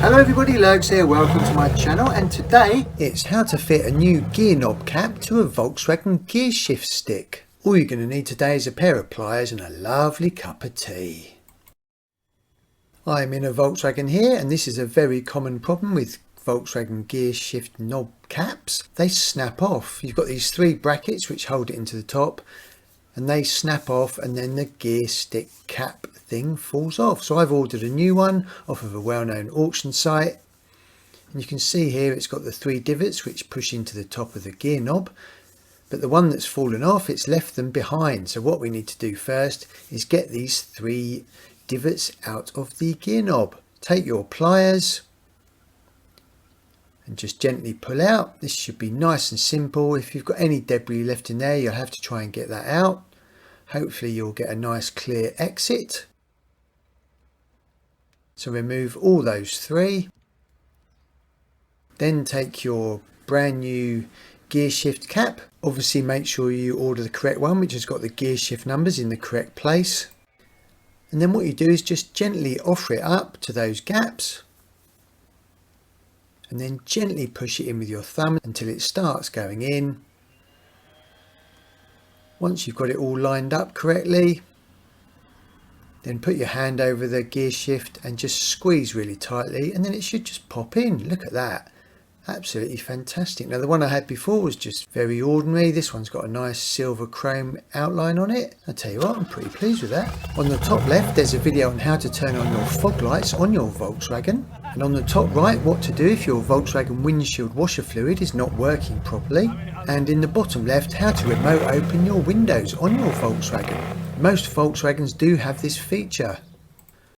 Hello everybody, Lurgs here, welcome to my channel, and today it's how to fit a new gear knob cap to a Volkswagen gear shift stick. All you're going to need today is a pair of pliers and a lovely cup of tea. I'm in a Volkswagen here, and this is a very common problem with Volkswagen gear shift knob caps. They snap off. You've got these three brackets which hold it into the top, and they snap off, and then the gear stick cap thing falls off. So I've ordered a new one off of a well-known auction site, and you can see here it's got the three divots which push into the top of the gear knob, but the one that's fallen off, it's left them behind. So what we need to do first is get these three divots out of the gear knob. Take your pliers and just gently pull out. This should be nice and simple. If you've got any debris left in there, you'll have to try and get that out. Hopefully you'll get a nice clear exit. So remove all those three. Then take your brand new gear shift cap. Obviously make sure you order the correct one, which has got the gear shift numbers in the correct place. And then what you do is just gently offer it up to those gaps, and then gently push it in with your thumb until it starts going in. Once you've got it all lined up correctly, then put your hand over the gear shift and just squeeze really tightly, and then it should just pop in. Look at that. Absolutely fantastic. Now the one I had before was just very ordinary. This one's got a nice silver chrome outline on it. I tell you what, I'm pretty pleased with that. On the top left there's a video on how to turn on your fog lights on your Volkswagen, and on the top right what to do if your Volkswagen windshield washer fluid is not working properly, and in the bottom left how to remote open your windows on your Volkswagen. Most Volkswagens do have this feature.